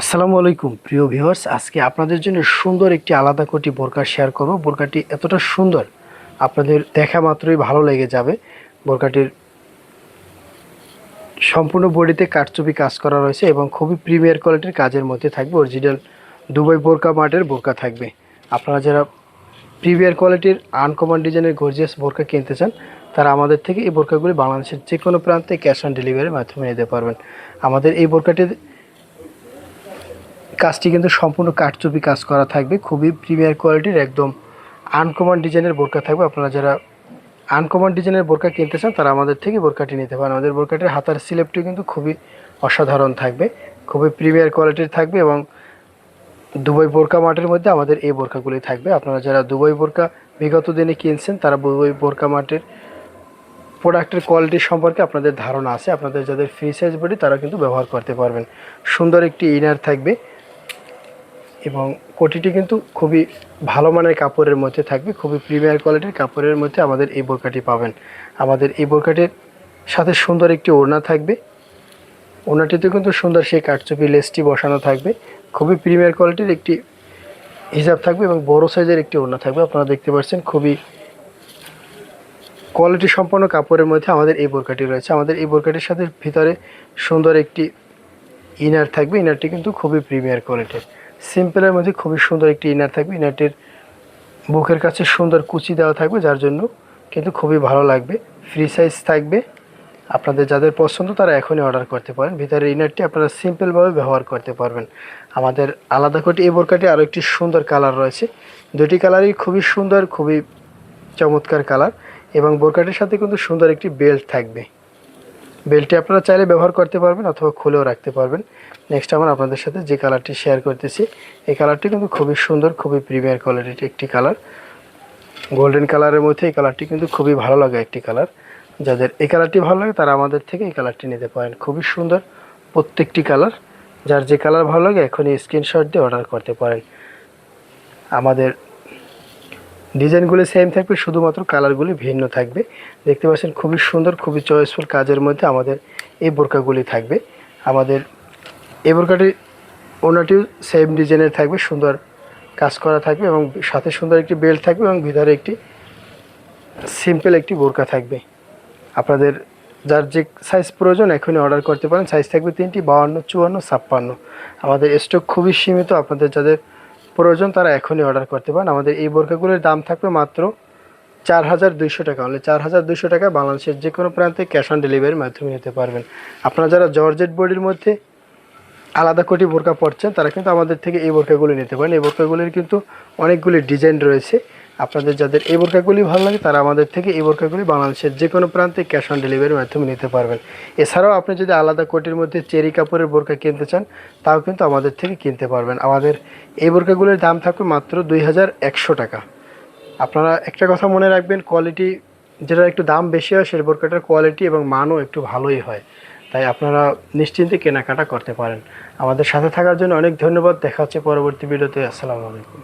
আসসালামু আলাইকুম প্রিয় ভিউয়ার্স, আজকে আপনাদের জন্য সুন্দর একটি আলাদা কোটি বোরকা শেয়ার করব। বোরকাটি এতটা সুন্দর, আপনাদের দেখা মাত্রই ভালো লেগে যাবে। বোরকাটির সম্পূর্ণ বডিতে কারচুপি কাজ করা রয়েছে এবং খুবই প্রিমিয়ার কোয়ালিটির কাজের মধ্যে থাকবে। অরিজিনাল দুবাই বোরকা মার্টের বোরকা থাকবে। আপনারা যারা প্রিমিয়ার কোয়ালিটির আনকমন ডিজাইনের গর্জিয়াস বোরকা কিনতে চান, তারা আমাদের থেকে এই বোরকাগুলি বাংলাদেশের যে কোনো প্রান্তে ক্যাশ অন ডেলিভারির মাধ্যমে নিতে পারবেন। আমাদের এই বোরকাটির কাজটি কিন্তু সম্পূর্ণ কারচুপি কাজ করা থাকবে, খুবই প্রিমিয়ার কোয়ালিটির একদম আনকমন ডিজাইনের বোরকা থাকবে। আপনারা যারা আনকমন ডিজাইনের বোরকা কিনতে চান, তারা আমাদের থেকে বোরকাটি নিতে পারেন। আমাদের বোরকাটির হাতার স্লিপটি কিন্তু খুবই অসাধারণ থাকবে, খুবই প্রিমিয়ার কোয়ালিটির থাকবে এবং দুবাই বোরকা মার্টের মধ্যে আমাদের এই বোরকাগুলি থাকবে। আপনারা যারা দুবাই বোরকা বিগত দিনে কিনছেন, তারা দুবাই বোরকা মার্টের প্রোডাক্টের কোয়ালিটি সম্পর্কে আপনাদের ধারণা আছে। আপনাদের যাদের ফ্রি সাইজ বডি, তারা কিন্তু ব্যবহার করতে পারবেন। সুন্দর একটি ইনার থাকবে এবং কোটিটি কিন্তু খুবই ভালো মানের কাপড়ের মধ্যে থাকবে, খুবই প্রিমিয়ার কোয়ালিটির কাপড়ের মধ্যে আমাদের এই বোরকাটি পাবেন। আমাদের এই বোরকাটির সাথে সুন্দর একটি ওড়না থাকবে। ওড়নাটিতে কিন্তু সুন্দর সেই কারচুপি লেসটি বসানো থাকবে। খুবই প্রিমিয়ার কোয়ালিটির একটি হিজাব থাকবে এবং বড় সাইজের একটি ওড়না থাকবে। আপনারা দেখতে পাচ্ছেন খুবই কোয়ালিটি সম্পন্ন কাপড়ের মধ্যে আমাদের এই বোরকাটি রয়েছে। আমাদের এই বোরকাটির সাথে ভিতরে সুন্দর একটি ইনার থাকবে। ইনারটি কিন্তু খুবই প্রিমিয়ার কোয়ালিটির, সিম্পলের মধ্যে খুবই সুন্দর একটি ইনার থাকবে। ইনারটির বুকের কাছে সুন্দর কুচি দেওয়া থাকবে, যার জন্য কিন্তু খুবই ভালো লাগবে। ফ্রি সাইজ থাকবে। আপনাদের যাদের পছন্দ, তারা এখনই অর্ডার করতে পারেন। ভিতরের ইনারটি আপনারা সিম্পলভাবে ব্যবহার করতে পারবেন। আমাদের আলাদা করে এই বোরকাটি আরও একটি সুন্দর কালার রয়েছে। দুটি কালারই খুবই সুন্দর, খুবই চমৎকার কালার এবং বোরকাটির সাথে কিন্তু সুন্দর একটি বেল্ট থাকবে। বেল্টটি আপনারা চাইলে ব্যবহার করতে পারবেন অথবা খুলেও রাখতে পারবেন। নেক্সট আমার আপনাদের সাথে যে কালারটি শেয়ার করতেছি, এই কালারটি কিন্তু খুবই সুন্দর, খুবই প্রিমিয়ার কোয়ালিটির একটি কালার। গোল্ডেন কালারের মধ্যে এই কালারটি কিন্তু খুবই ভালো লাগে একটি কালার। যাদের এই কালারটি ভালো লাগে, তারা আমাদের থেকে এই কালারটি নিতে পারেন। খুবই সুন্দর প্রত্যেকটি কালার। যার যে কালার ভালো লাগে, এখনই স্ক্রিনশট দিয়ে অর্ডার করতে পারেন। আমাদের ডিজাইনগুলি সেম থাকবে, শুধুমাত্র কালারগুলি ভিন্ন থাকবে। দেখতে পাচ্ছেন খুবই সুন্দর, খুবই চয়েসফুল কাজের মধ্যে আমাদের এই বোরকাগুলি থাকবে। আমাদের এই বোরকাটির ওড়নাটিও সেম ডিজাইনের থাকবে, সুন্দর কাজ করা থাকবে এবং সাথে সুন্দর একটি বেল্ট থাকবে এবং ভিতরে একটি সিম্পল একটি বোরকা থাকবে। আপনাদের যার যে সাইজ প্রয়োজন, এখনই অর্ডার করতে পারেন। সাইজ থাকবে 3টি, 52, 54, 56। আমাদের স্টক খুবই সীমিত। আপনাদের যাদের প্রয়োজন, তারা এখনই অর্ডার করতে পারেন। আমাদের এই বোরকাগুলির দাম থাকবে মাত্র 4200 টাকা। অনলি 4200 টাকা বাংলাদেশের যে কোনো প্রান্তে ক্যাশ অন ডেলিভারির মাধ্যমে নিতে পারবেন। আপনারা যারা জর্জেট বডির মধ্যে আলাদা কোটি বোরকা পরছেন, তারা কিন্তু আমাদের থেকে এই বোরকাগুলি নিতে পারেন। এই বোরকাগুলির কিন্তু অনেকগুলি ডিজাইন রয়েছে। আপনাদের যাদের এই বোরকাগুলি ভালো লাগে, তারা আমাদের থেকে এই বোরকাগুলি বাংলাদেশের যে কোনো প্রান্তে ক্যাশ অন ডেলিভারির মাধ্যমে নিতে পারবেন। এছাড়াও আপনি যদি আলাদা কোটির মধ্যে চেরি কাপড়ের বোরকা কিনতে চান, তাও কিন্তু আমাদের থেকে কিনতে পারবেন। আমাদের এই বোরকাগুলির দাম থাকবে মাত্র 2100 টাকা। আপনারা একটা কথা মনে রাখবেন, কোয়ালিটি যেটা একটু দাম বেশি হয়, সেই বোরকাটার কোয়ালিটি এবং মানও একটু ভালোই হয়। তাই আপনারা নিশ্চিন্তে কেনাকাটা করতে পারেন। আমাদের সাথে থাকার জন্য অনেক ধন্যবাদ। দেখা হচ্ছে পরবর্তী ভিডিওতে। আসসালামু আলাইকুম।